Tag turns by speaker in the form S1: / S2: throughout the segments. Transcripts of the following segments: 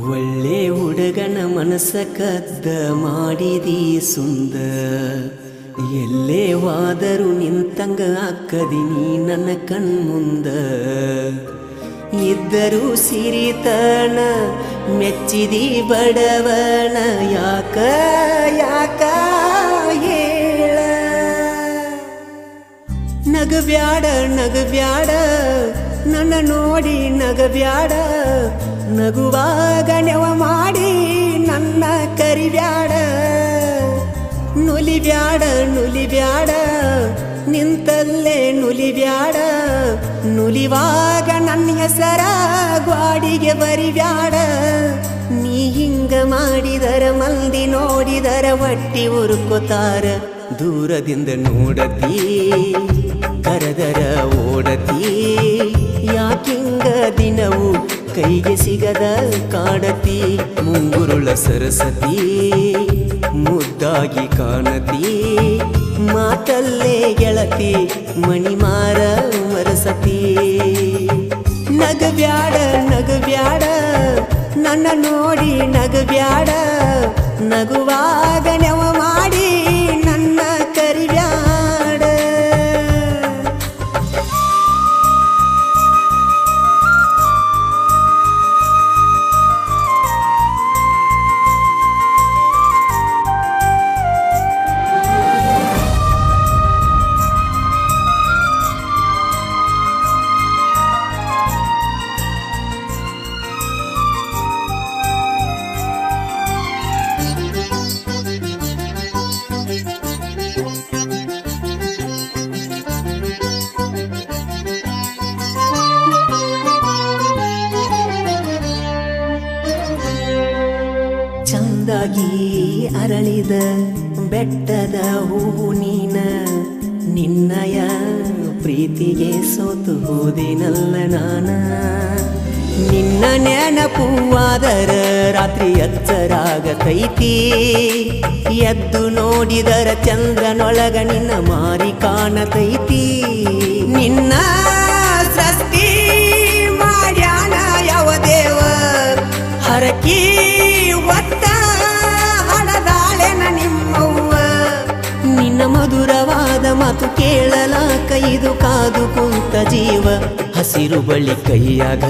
S1: ಒಳ್ಳೆ ಹುಡುಗನ ಮನಸ್ಸ ಕದ್ದ ಮಾಡಿದಿ ಸುಂದ ಎಲ್ಲೇ ವಾದರೂ ನಿಂತಂಗ ಅಕ್ಕದಿನಿ ನನ್ನ ಕಣ್ಮುಂದ ಇದ್ದರೂ ಸಿರಿತನ ಮೆಚ್ಚಿದಿ ಬಡವನ ಯಾಕ ಯಾಕ ಹೇಳ ನಗಬ್ಯಾಡ ನಗಬ್ಯಾಡ ನನ್ನ ನೋಡಿ ನಗಬ್ಯಾಡ ನಗುವಾಗ ನೆವ ಮಾಡಿ ನನ್ನ ಕರಿಬ್ಯಾಡ ನುಲಿಬ್ಯಾಡ ನುಲಿಬ್ಯಾಡ ನಿಂತಲ್ಲೇ ನುಲಿಬ್ಯಾಡ ನುಲಿವಾಗ ನನ್ನ ಹೆಸರ ಗ್ವಾಡಿಗೆ ಬರಿಬ್ಯಾಡ ನೀ ಹಿಂಗ ಮಾಡಿದರ ಮಂದಿ ನೋಡಿದರ ಹೊಟ್ಟಿ ಉರುಕೋತಾರ ದೂರದಿಂದ ನೋಡತಿ ಕರೆದರ ಓಡತಿ ಯಾಕಿಂಗ ದಿನವು ಕೈಗೆ ಸಿಗದ ಕಾಡತಿ ಮುಂಗುರುಳ ಸರಸತಿ ಮುದ್ದಾಗಿ ಕಾಣತಿ ಮಾತಲ್ಲೇ ಗೆಳತಿ ಮಣಿಮಾರ ಮರಸತಿ ನಗಬ್ಯಾಡ ನಗಬ್ಯಾಡ ನನ್ನ ನೋಡಿ ನಗಬ್ಯಾಡ ನಗುವಾಗ ನೆವ ಮಾಡಿ ನನ್ನ ಕರಿಬ್ಯಾಡ ಚಂದಾಗಿ ಅರಳಿದ ಬೆಟ್ಟದ ಹೂವು ನೀನ ನಿನ್ನಯ ಪ್ರೀತಿಗೆ ಸೋತು ಹೋದಿನಲ್ಲ ನಾನ ನಿನ್ನ ನೆನಪುವಾದರ ರಾತ್ರಿ ಎಚ್ಚರಾಗತೈತಿ ಎದ್ದು ನೋಡಿದರ ಚಂದ್ರನೊಳಗ ನಿನ್ನ ಮಾರಿ ಕಾಣತೈತಿ ನಿನ್ನ ಸೃಷ್ಟಿ ಮಾಡ್ಯಾನ ಯಾವ ದೇವ ಹರಕಿ ಒತ್ತ ಹಡದಾಳೆನ ನಿಮ್ಮವ್ವ ನಿನ್ನ ಮಧುರವಾದ ಮಾತು ಕೇಳಲಾಕ ಇದು ಕಾದು ಕುಂತ ಜೀವ ಹಸಿರು ಬಳಿ ಕೈಯಾಗ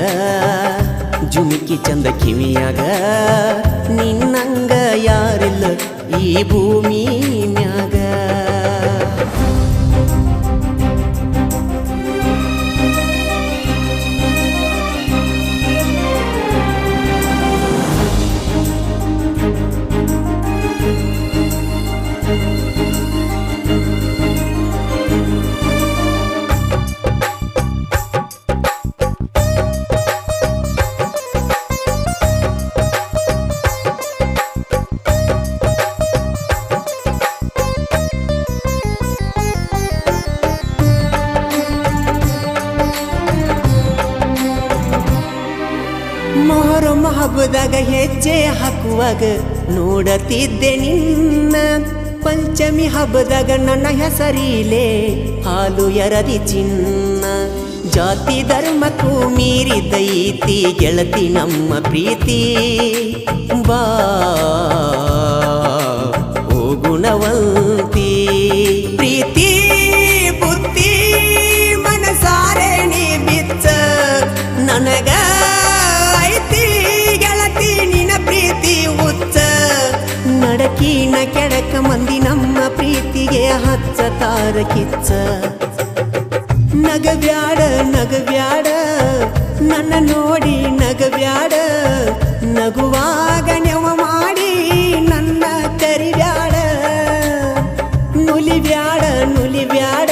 S1: ಜುಮಿಕಿ ಚಂದ ಕಿವಿಯಾಗ ನಿನ್ನಂಗ ಯಾರಿಲ್ಲ ಈ ಭೂಮಿ ಮ್ಯಾಗ ಮೊಹರಂ ಹಬ್ಬದಾಗ ಹೆಜ್ಜೆ ಹಾಕುವಾಗ ನೋಡತಿದ್ದೆ ನಿನ್ನ ಪಂಚಮಿ ಹಬ್ಬದಾಗ ನನ್ನ ಹೆಸರಿಲೆ ಹಾಲು ಎರದಿ ಚಿನ್ನ ಜಾತಿ ಧರ್ಮಕ್ಕೂ ಮೀರಿದೈತಿ ಗೆಳತಿ ನಮ್ಮ ಪ್ರೀತಿ ಬಾ ಓ ಗುಣವಂತಿ ಪ್ರೀತಿ ಬುದ್ಧಿ ಮನಸಾರೆ ನೀ ಬಿಚ್ಚ ನನಗ ನಡಕಿನ ಕೆಡಕ ಮಂದಿ ನಮ್ಮ ಪ್ರೀತಿಗೆ ಹಚ್ಚತಾರ ಕಿಚ್ಚ ನಗಬ್ಯಾಡ ನಗಬ್ಯಾಡ ನನ್ನ ನೋಡಿ ನಗಬ್ಯಾಡ ನಗುವಾಗ ನೆವ ಮಾಡಿ ನನ್ನ ಕರಿಬ್ಯಾಡ ನುಲಿಬ್ಯಾಡ ನುಲಿಬ್ಯಾಡ